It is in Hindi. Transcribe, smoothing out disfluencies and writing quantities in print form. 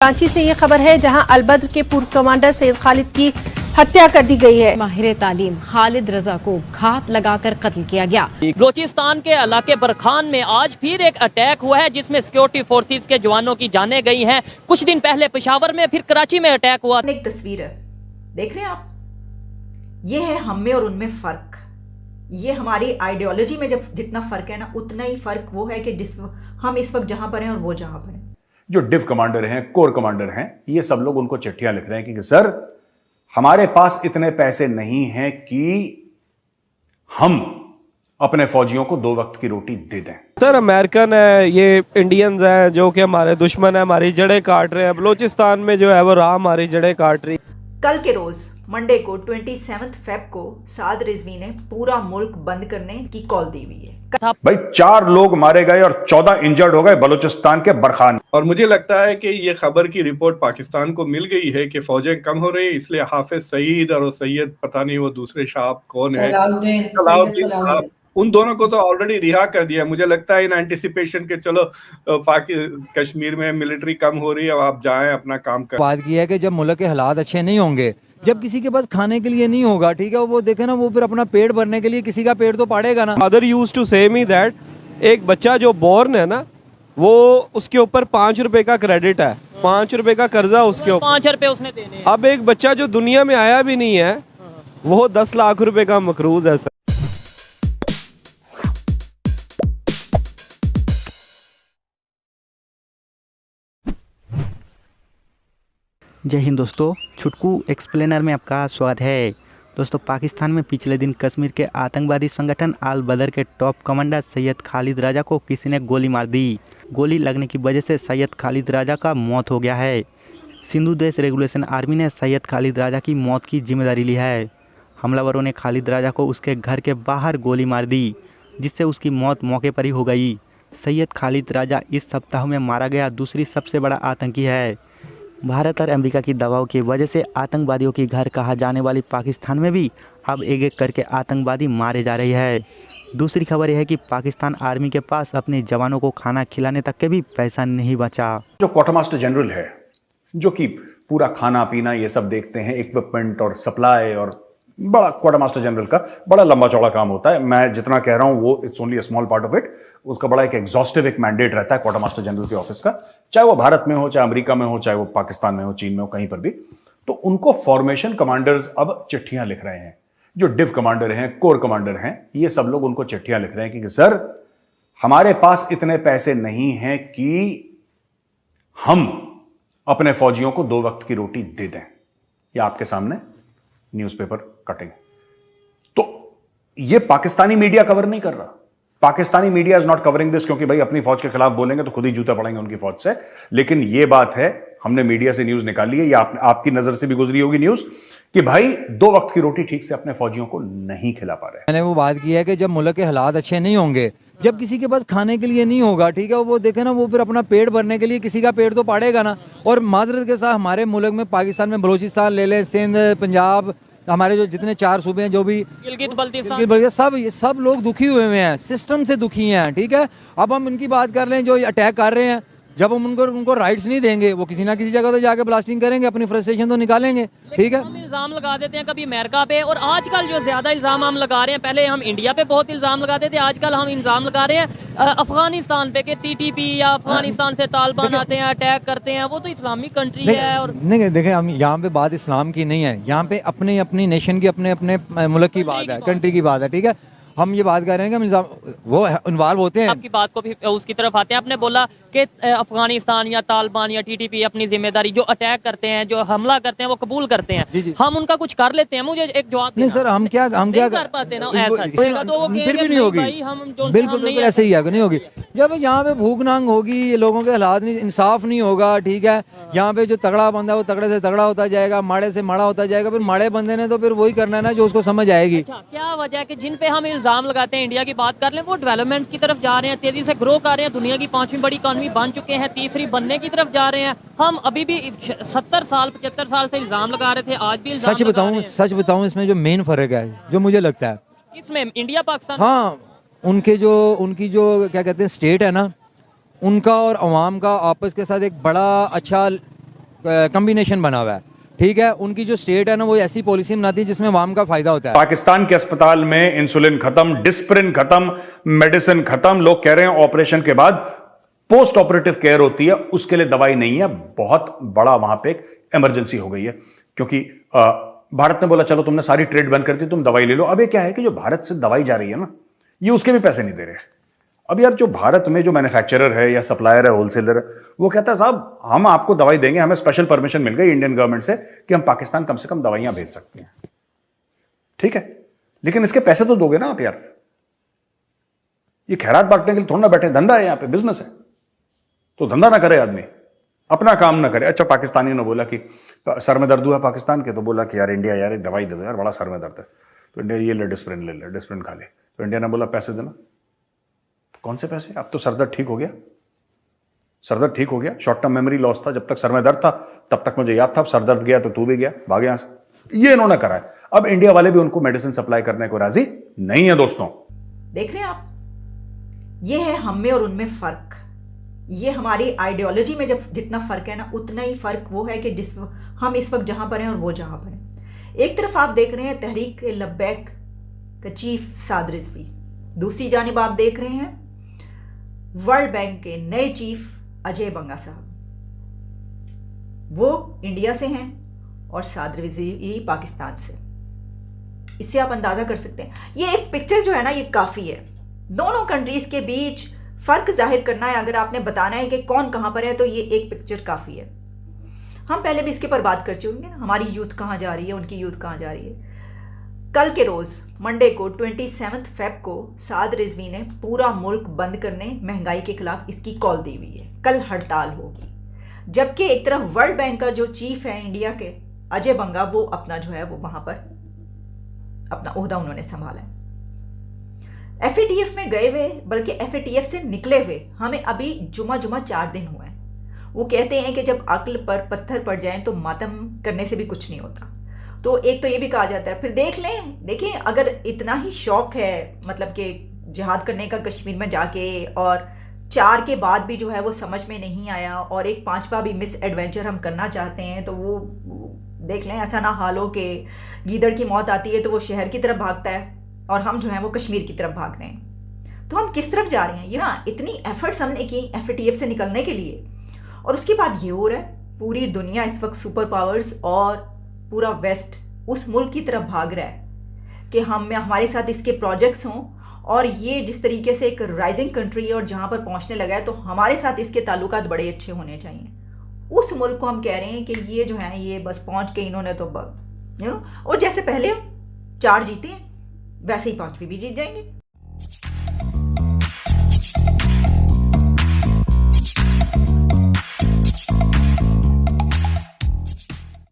कराची से ये खबर है जहां अलबद्र के पूर्व कमांडर सैयद खालिद की हत्या कर दी गई है। माहिर तालीम खालिद रजा को घात लगाकर कत्ल किया गया। बलोचिस्तान के इलाके बरखान में आज फिर एक अटैक हुआ है जिसमें सिक्योरिटी फोर्सेस के जवानों की जानें गई हैं। कुछ दिन पहले पेशावर में, फिर कराची में अटैक हुआ। एक तस्वीर है, देख रहे हैं आप, ये है हम में और उनमें फर्क। ये हमारी आइडियोलॉजी में जब जितना फर्क है ना, उतना ही फर्क वो है कि जिस हम इस वक्त जहां पर हैं और वो जहां पर हैं। जो डिव कमांडर हैं, कोर कमांडर हैं, ये सब लोग उनको चिट्ठियां लिख रहे हैं कि सर हमारे पास इतने पैसे नहीं हैं कि हम अपने फौजियों को 2 वक्त की रोटी दे दें। सर अमेरिकन है, ये इंडियंस हैं जो कि हमारे दुश्मन है, हमारी जड़ें काट रहे हैं। बलोचिस्तान में जो है वो राह हमारी जड़ें काट रही। कल के रोज मंडे को 27 फेब को साद रिजवी ने पूरा मुल्क बंद करने की कॉल दी हुई है। भाई 4 लोग मारे गए और 14 इंजर्ड हो गए बलूचिस्तान के बरखान। और मुझे लगता है कि ये खबर की रिपोर्ट पाकिस्तान को मिल गई है कि फौजें कम हो रही है, इसलिए हाफिज सईद और सैयद पता नहीं वो दूसरे साहब कौन है, सलाउद्दीन साहब, उन दोनों को तो ऑलरेडी रिहा कर दिया। मुझे लगता है इन एंटिसिपेशन के चलो कश्मीर में मिलिट्री कम हो रही है, अब आप जाएं अपना काम कर। बात की है कि जब मुल्क के हालात अच्छे नहीं होंगे, जब किसी के पास खाने के लिए नहीं होगा, ठीक है, वो देखे ना, वो फिर अपना पेट भरने के लिए किसी का पेट तो पाड़ेगा ना। फादर यूज्ड टू से मी दैट एक बच्चा जो बोर्न है ना, वो उसके ऊपर 5 रुपए का क्रेडिट है, 5 रुपए का कर्जा उसके ऊपर, 5 रुपए उसने देने हैं। अब एक बच्चा जो दुनिया में आया भी नहीं है वो 10 लाख रुपए का मकरूज है। सर जय हिंद दोस्तों, छुटकू एक्सप्लेनर में आपका स्वागत है। दोस्तों, पाकिस्तान में पिछले दिन कश्मीर के आतंकवादी संगठन अल बदर के टॉप कमांडर सैयद खालिद राजा को किसी ने गोली मार दी। गोली लगने की वजह से सैयद खालिद राजा का मौत हो गया है। सिंधु देश रेगुलेशन आर्मी ने सैयद खालिद राजा की मौत की जिम्मेदारी ली है। हमलावरों ने खालिद राजा को उसके घर के बाहर गोली मार दी, जिससे उसकी मौत मौके पर ही हो गई। सैयद खालिद राजा इस सप्ताह में मारा गया दूसरी सबसे बड़ा आतंकी है। भारत और अमेरिका की दबाव की वजह से आतंकवादियों की घर कहा जाने वाली पाकिस्तान में भी अब एक एक करके आतंकवादी मारे जा रहे हैं। दूसरी खबर यह है कि पाकिस्तान आर्मी के पास अपने जवानों को खाना खिलाने तक के भी पैसा नहीं बचा। जो क्वार्टर मास्टर जनरल है, जो कि पूरा खाना पीना ये सब देखते हैं, इक्विपमेंट और सप्लाई, और बड़ा क्वार्टर मास्टर जनरल का बड़ा लंबा चौड़ा काम होता है। मैं जितना कह रहा हूं वो it's only a small part of it. उसका बड़ा एक एग्जॉस्टिव एक मैंडेट रहता है क्वार्टर मास्टर जनरल के ऑफिस का, चाहे वो भारत में हो, चाहे अमेरिका में हो, चाहे वो पाकिस्तान में हो, चीन में हो, कहीं पर भी। तो उनको फॉर्मेशन कमांडर्स अब चिट्ठियां लिख रहे हैं। जो डिव कमांडर हैं, कोर कमांडर हैं, ये सब लोग उनको चिट्ठियां लिख रहे हैं कि सर हमारे पास इतने पैसे नहीं हैं कि हम अपने फौजियों को 2 वक्त की रोटी दे दें। या आपके सामने न्यूज़पेपर कटिंग। तो ये पाकिस्तानी मीडिया कवर नहीं कर रहा। Pakistani media is not covering this, क्योंकि भाई अपनी फौज के खिलाफ बोलेंगे तो खुद ही जूता पड़ेंगे उनकी फौज से। लेकिन ये बात है, हमने मीडिया से न्यूज निकाली है, या आपकी नजर से भी गुजरी होगी न्यूज, कि भाई 2 वक्त की रोटी ठीक से अपने फौजियों को नहीं खिला पा रहे। मैंने वो बात की है कि जब मुल्क के हालात अच्छे नहीं होंगे, जब किसी के पास खाने के लिए नहीं होगा, ठीक है, वो देखे ना, वो फिर अपना पेट भरने के लिए किसी का पेट तो पाड़ेगा ना। और माजरत के साथ हमारे मुल्क में, पाकिस्तान में, बलोचिस्तान ले लें, सिंध, पंजाब, हमारे जो जितने 4 सूबे हैं, जो भी सब लोग दुखी हुए हैं, सिस्टम से दुखी हैं, ठीक है। अब हम इनकी बात कर लें जो अटैक कर रहे हैं, जब हम उनको राइट्स नहीं देंगे, वो किसी ना किसी जगह तो जाके ब्लास्टिंग करेंगे, अपनी फ्रस्ट्रेशन तो निकालेंगे, ठीक है। हम इल्जाम लगा देते हैं कभी अमेरिका पे, और आजकल जो ज्यादा इल्जाम हम लगा रहे हैं, पहले हम इंडिया पे बहुत इल्जाम लगाते थे, आजकल हम इल्जाम लगा रहे हैं अफगानिस्तान पे, कि टीटीपी या अफगानिस्तान से तालिबान आते हैं, अटैक करते हैं। वो तो इस्लामिक कंट्री है। और नहीं, देखें, हम यहाँ पे बात इस्लाम की नहीं है, यहाँ पे अपनी अपनी नेशन की, अपने अपने मुल्क की बात है, कंट्री की बात है, ठीक है। हम ये बात कर रहे हैं कि वो इन्वॉल्व होते हैं। आपकी बात को भी उसकी तरफ आते हैं। आपने बोला कि अफगानिस्तान या तालिबान या टीटीपी अपनी जिम्मेदारी, जो अटैक करते हैं, जो हमला करते हैं, वो कबूल करते हैं। जी। हम उनका कुछ कर लेते हैं। मुझे एक जवाब नहीं सर, हम क्या कर पाते ना, ऐसा तो वो फिर भी नहीं होगी। बिल्कुल ऐसे ही है, नहीं होगी। जब यहाँ पे भूख नांग होगी, लोगों के हालात नहीं, इंसाफ नहीं होगा, ठीक है, यहाँ पे जो तगड़ा बंदा है वो तगड़े से तगड़ा होता जाएगा, माड़े से माड़ा होता जाएगा। फिर माड़े बंदे ने तो फिर वही करना है ना जो उसको समझ आएगी। क्या वजह है कि जिन पे हम इल्जाम लगाते हैं, इंडिया की बात कर लें, वो डेवलपमेंट की तरफ जा रहे हैं, तेजी से ग्रो कर रहे हैं, दुनिया की 5वीं बड़ी इकॉनमी बन चुके हैं, तीसरी बनने की तरफ जा रहे हैं। हम अभी भी 70 साल 75 साल से इल्जाम लगा रहे थे, आज भी सच बताऊं इसमें जो मेन फर्क है, जो मुझे लगता है इसमें इंडिया पाकिस्तान, हाँ, उनकी जो क्या कहते हैं स्टेट है ना, उनका और अवाम का आपस के साथ एक बड़ा अच्छा कम्बिनेशन बना हुआ है, ठीक है। उनकी जो स्टेट है ना वो ऐसी पॉलिसी बनाती है जिसमें वाम का फायदा होता है। पाकिस्तान के अस्पताल में इंसुलिन खत्म, डिस्प्रिन खत्म, मेडिसिन खत्म। लोग कह रहे हैं ऑपरेशन के बाद पोस्ट ऑपरेटिव केयर होती है, उसके लिए दवाई नहीं है। बहुत बड़ा वहां पे एक इमरजेंसी हो गई है, क्योंकि भारत ने बोला चलो तुमने सारी ट्रेड बंद कर दी, तुम दवाई ले लो। अब ये क्या है कि जो भारत से दवाई जा रही है ना, ये उसके भी पैसे नहीं दे रहे। अब यार जो भारत में जो मैन्युफैक्चरर है या सप्लायर है, होलसेलर है, वो कहता है साहब हम आपको दवाई देंगे, हमें स्पेशल परमिशन मिल गई इंडियन गवर्नमेंट से कि हम पाकिस्तान कम से कम दवाइयां भेज सकते हैं, ठीक है, लेकिन इसके पैसे तो दोगे ना आप यार। ये खैरात बांटने के लिए थोड़ा ना बैठे, धंधा है, यहां पे बिजनेस है, तो धंधा ना करे आदमी, अपना काम ना करे। अच्छा, पाकिस्तानी ने बोला कि सर में दर्द हुआ पाकिस्तान के, तो बोला कि यार इंडिया यार एक दवाई दे दो यार, बड़ा सर में दर्द है। तो इंडिया ये ले डिस्प्रिन ले ले, डिस्प्रिन खा ले। तो इंडिया ने बोला पैसे देना। तो कौन से पैसे? अब तो सरदर्द ठीक हो गया, सरदर्द ठीक हो गया। शॉर्ट टर्म मेमोरी लॉस था, जब तक सर में दर्द था तब तक मुझे याद था, सरदर्द गया तो तू भी गया, भाग यहां से। ये इन्होंने करा है। अब इंडिया वाले भी उनको मेडिसिन सप्लाई करने को राजी नहीं है। दोस्तों देख रहे हैं आप, ये है हम में और उनमें फर्क। ये हमारी आइडियोलॉजी में जब जितना फर्क है ना, उतना ही फर्क वो है कि जिस हम इस वक्त जहां पर हैं और वो जहां पर हैं। एक तरफ आप देख रहे हैं तहरीक लब्बैक का चीफ साद रिजवी, दूसरी जानिब आप देख रहे हैं वर्ल्ड बैंक के नए चीफ अजय बंगा साहब। वो इंडिया से हैं और साद रिजवी पाकिस्तान से। इससे आप अंदाजा कर सकते हैं, ये एक पिक्चर जो है ना, ये काफी है। दोनों कंट्रीज के बीच फर्क जाहिर करना है, अगर आपने बताना है कि कौन कहां पर है, तो ये एक पिक्चर काफी है। हम पहले भी इसके ऊपर बात कर चुके हैं ना, हमारी यूथ कहां जा रही है, उनकी यूथ कहां जा रही है। कल के रोज मंडे को 27 फेब को साद रिजवी ने पूरा मुल्क बंद करने, महंगाई के खिलाफ इसकी कॉल दी हुई है। कल हड़ताल होगी। जबकि एक तरफ वर्ल्ड बैंक का जो चीफ है इंडिया के अजय बंगा, वो अपना जो है वो वहां पर अपना ओहदा उन्होंने संभाला है। FATF में गए हुए, बल्कि FATF से निकले हुए हमें अभी जुमा 4 दिन हुए हैं। वो कहते हैं कि जब अक्ल पर पत्थर पड़ जाएं तो मातम करने से भी कुछ नहीं होता। तो एक तो ये भी कहा जाता है। फिर देखें अगर इतना ही शौक है, मतलब कि जिहाद करने का कश्मीर में जाके, और 4 के बाद भी जो है वो समझ में नहीं आया, और एक 5वां भी मिस एडवेंचर हम करना चाहते हैं, तो वो देख लें, ऐसा ना हाल हो कि गीदड़ की मौत आती है तो वो शहर की तरफ भागता है और हम जो है वो कश्मीर की तरफ भाग रहे हैं। तो हम किस तरफ जा रहे हैं? ये ना इतनी एफर्ट्स हमने की FATF से निकलने के लिए, और उसके बाद ये हो रहा है, पूरी दुनिया इस वक्त सुपर पावर्स और पूरा वेस्ट उस मुल्क की तरफ भाग रहा है कि हमारे साथ इसके प्रोजेक्ट्स हों, और ये जिस तरीके से एक राइजिंग कंट्री है और जहां पर पहुंचने लगा है, तो हमारे साथ इसके ताल्लुकात बड़े अच्छे होने चाहिए। उस मुल्क को हम कह रहे हैं कि ये जो है ये बस पहुंच के इन्होंने तो और जैसे पहले 4 जीते हैं वैसे ही 5वीं भी जीत जाएंगे।